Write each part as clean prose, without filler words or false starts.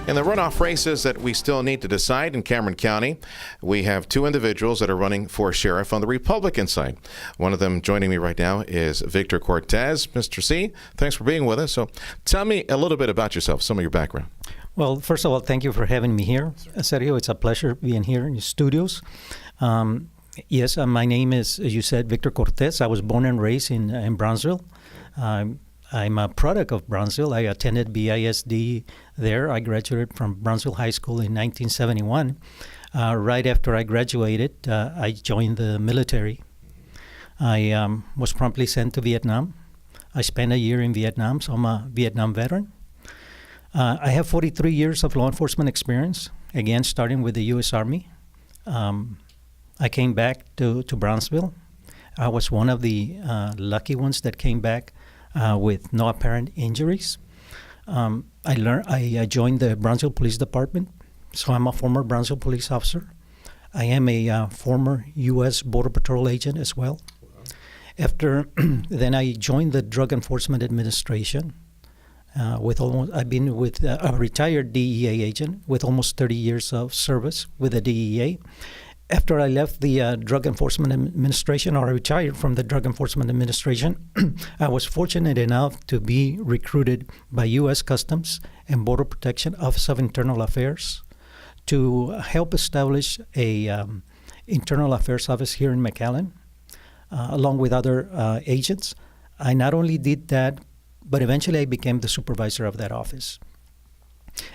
In the runoff races that we still need to decide in Cameron County, we have two individuals that are running for sheriff on the Republican side. One of them joining me right now is Victor Cortez. Mr. C, thanks for being with us. So tell me a little bit about yourself, some of your background. Well, first of all, thank you for having me here. Sergio, it's a pleasure being here in your studios. Yes, my name is, as you said, Victor Cortez. I was born and raised in Brownsville. I'm a product of Brownsville. I attended BISD there. I graduated from Brownsville High School in 1971. Right after I graduated, I joined the military. I was promptly sent to Vietnam. I spent a year in Vietnam, so I'm a Vietnam veteran. I have 43 years of law enforcement experience, again, starting with the U.S. Army. I came back to Brownsville. I was one of the lucky ones that came back with no apparent injuries. I joined the Brownsville Police Department, so I'm a former Brownsville police officer. I am a former U.S. Border Patrol agent as well. After then, I joined the Drug Enforcement Administration. I've been with a retired DEA agent with almost 30 years of service with the DEA. After I left the Drug Enforcement Administration, or I retired from the Drug Enforcement Administration, I was fortunate enough to be recruited by U.S. Customs and Border Protection Office of Internal Affairs to help establish a Internal Affairs office here in McAllen, along with other agents. I not only did that, but eventually I became the supervisor of that office.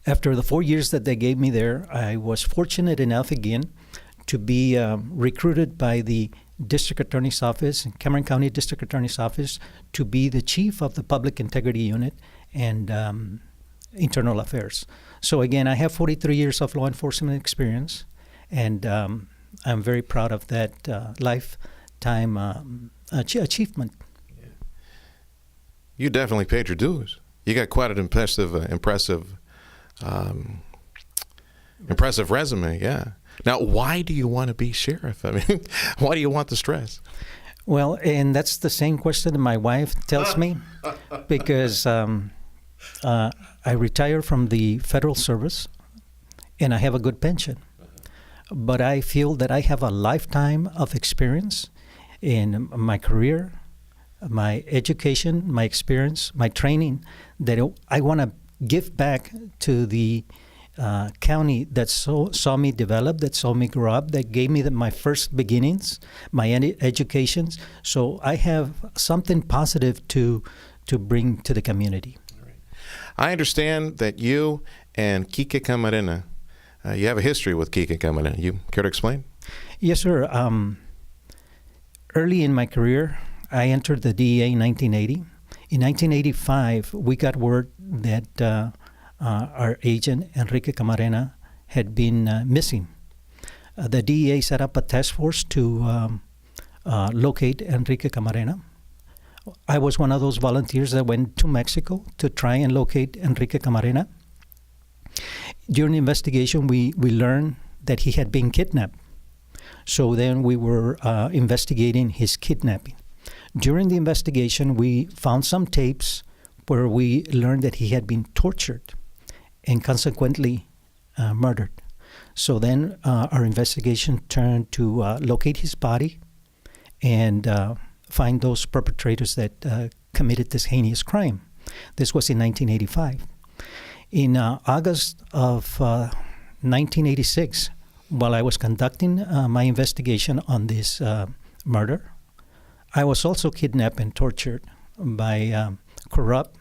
After the 4 years that they gave me there, I was fortunate enough again to be recruited by the District Attorney's Office, Cameron County District Attorney's Office, to be the chief of the Public Integrity Unit and Internal Affairs. So again, I have 43 years of law enforcement experience, and I'm very proud of that lifetime achievement. You definitely paid your dues. You got quite an impressive resume, yeah. Now, why do you want to be sheriff? I mean, why do you want the stress? Well, and that's the same question that my wife tells me, because I retired from the federal service, and I have a good pension. But I feel that I have a lifetime of experience in my career, my education, my experience, my training, that I want to give back to the county that saw me develop, that saw me grow up, that gave me my first beginnings, my education. So I have something positive to bring to the community. I understand that you and Kike Camarena, you have a history with Kike Camarena. You care to explain? Yes, sir. Early in my career, I entered the DEA in 1980. In 1985, we got word that our agent, Enrique Camarena, had been missing. The DEA set up a task force to locate Enrique Camarena. I was one of those volunteers that went to Mexico to try and locate Enrique Camarena. During the investigation, we learned that he had been kidnapped. So then we were investigating his kidnapping. During the investigation, we found some tapes where we learned that he had been tortured and consequently murdered. So then our investigation turned to locate his body and find those perpetrators that committed this heinous crime. This was in 1985. In August of 1986, while I was conducting my investigation on this murder, I was also kidnapped and tortured by corrupt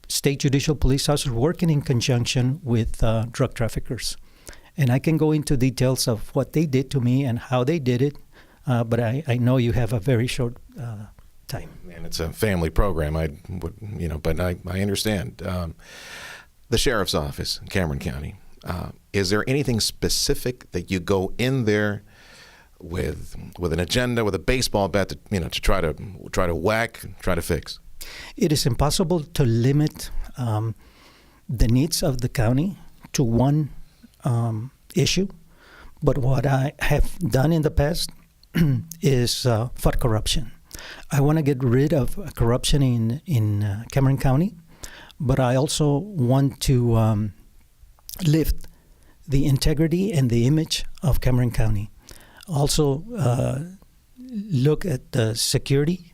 state judicial police officers working in conjunction with drug traffickers. And I can go into details of what they did to me and how they did it, but I know you have a very short time. And it's a family program, but I understand. The sheriff's office in Cameron County, is there anything specific that you go in there with an agenda, with a baseball bat, to try to whack, try to fix? It is impossible to limit the needs of the county to one issue. But what I have done in the past is fight corruption. I want to get rid of corruption in Cameron County, but I also want to lift the integrity and the image of Cameron County. Also, look at the security,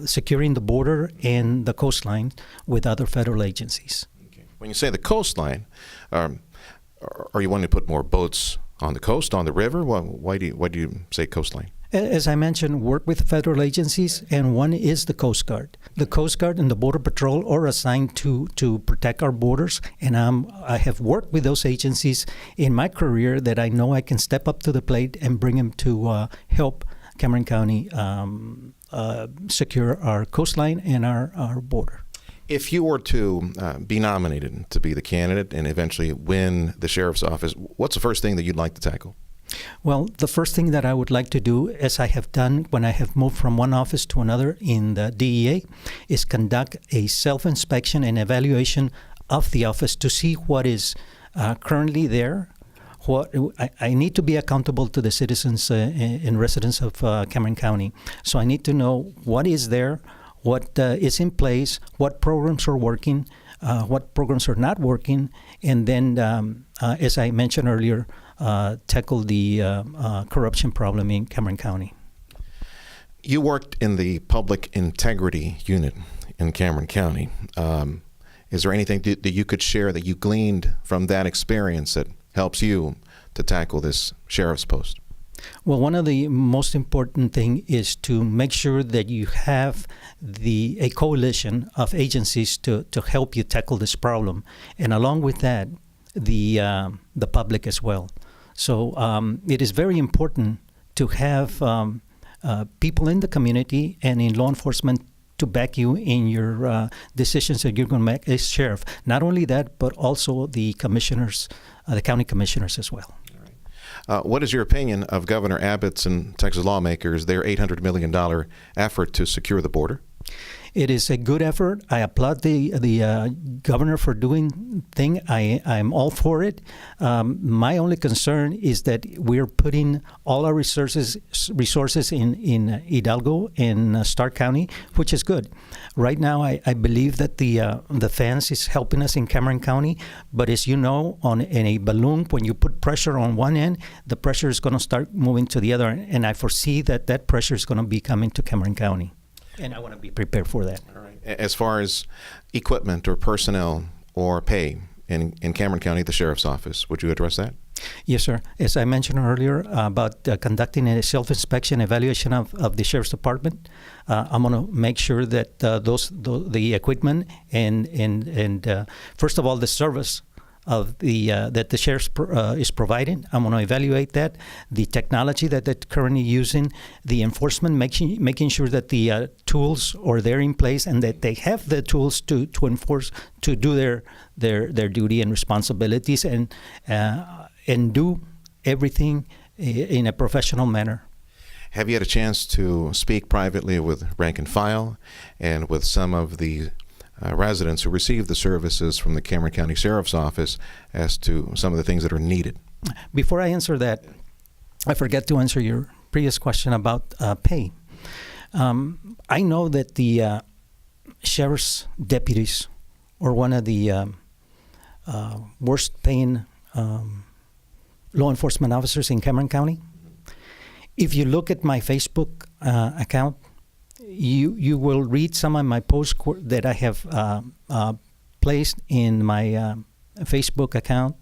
securing the border and the coastline with other federal agencies. Okay. When you say the coastline, are you wanting to put more boats on the coast, on the river? Why do you say coastline? As I mentioned, work with federal agencies, and one is the Coast Guard. The Coast Guard and the Border Patrol are assigned to protect our borders, and I have worked with those agencies in my career that I know I can step up to the plate and bring them to help Cameron County secure our coastline and our border. If you were to be nominated to be the candidate and eventually win the sheriff's office, what's the first thing that you'd like to tackle? Well, the first thing that I would like to do, as I have done when I have moved from one office to another in the DEA, is conduct a self-inspection and evaluation of the office to see what is currently there. What I need to be accountable to the citizens and residents of Cameron County. So I need to know what is there, what is in place, what programs are working, what programs are not working, and then, as I mentioned earlier, tackle the corruption problem in Cameron County. You worked in the Public Integrity Unit in Cameron County. Is there anything that you could share that you gleaned from that experience that helps you to tackle this sheriff's post? Well, one of the most important thing is to make sure that you have a coalition of agencies to help you tackle this problem, and along with that, the public as well. So it is very important to have people in the community and in law enforcement to back you in your decisions that you're going to make as sheriff. Not only that, but also the commissioners, the county commissioners as well. What is your opinion of Governor Abbott's and Texas lawmakers, their $800 million effort to secure the border? It is a good effort. I applaud the governor for doing thing. I'm all for it. My only concern is that we're putting all our resources in Hidalgo and Stark County, which is good. Right now, I believe that the fence is helping us in Cameron County. But as you know, in a balloon, when you put pressure on one end, the pressure is going to start moving to the other, and I foresee that pressure is going to be coming to Cameron County. And I want to be prepared for that. All right. As far as equipment or personnel or pay in Cameron County, the sheriff's office, would you address that? Yes, sir. As I mentioned earlier about conducting a self-inspection evaluation of the sheriff's department, I'm going to make sure that the equipment and first of all the service of that the sheriff is providing. I'm going to evaluate that, the technology that they're currently using, the enforcement, making sure that the tools are there in place and that they have the tools to enforce, to do their duty and responsibilities, and do everything in a professional manner. Have you had a chance to speak privately with rank and file and with some of the residents who receive the services from the Cameron County Sheriff's Office as to some of the things that are needed? Before I answer that, I forgot to answer your previous question about pay. I know that the sheriff's deputies are one of the worst paying law enforcement officers in Cameron County. If you look at my Facebook account, you will read some of my posts that I have placed in my Facebook account,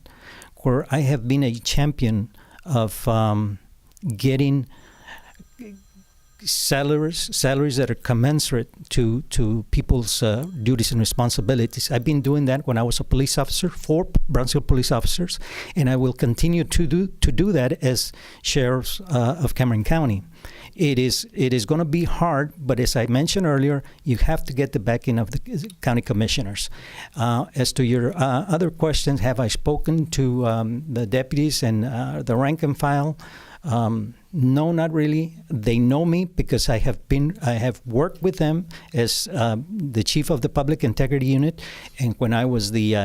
where I have been a champion of getting salaries that are commensurate to people's duties and responsibilities. I've been doing that when I was a police officer for Brownsville police officers, and I will continue to do that as sheriff of Cameron County. It is going to be hard, but as I mentioned earlier, you have to get the backing of the county commissioners. As to your other questions, have I spoken to the deputies and the rank and file? No, not really. They know me because I have worked with them as the chief of the Public Integrity Unit, and when I was the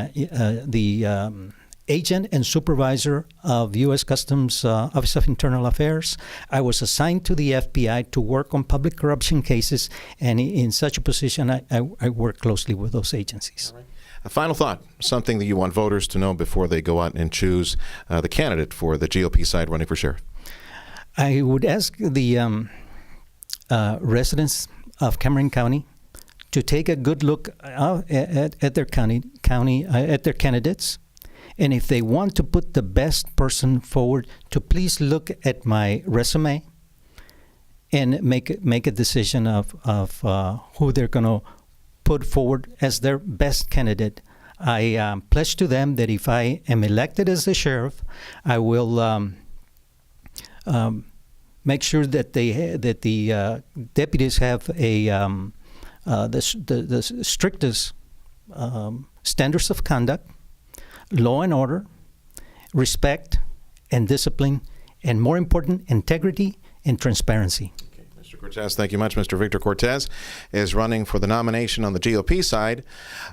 agent and supervisor of U.S. Customs Office of Internal Affairs, I was assigned to the FBI to work on public corruption cases, and in such a position, I work closely with those agencies. A final thought, something that you want voters to know before they go out and choose the candidate for the GOP side running for sheriff. I would ask the residents of Cameron County to take a good look at their at their candidates, and if they want to put the best person forward, to please look at my resume and make a decision of who they're going to put forward as their best candidate. I pledge to them that if I am elected as the sheriff, I will make sure that the deputies have the strictest standards of conduct, law and order, respect and discipline, and more important, integrity and transparency. Okay, Mr. Cortez, thank you much. Mr. Victor Cortez is running for the nomination on the GOP side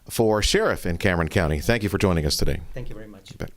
for sheriff in Cameron County. Thank you for joining us today. Thank you very much. You bet.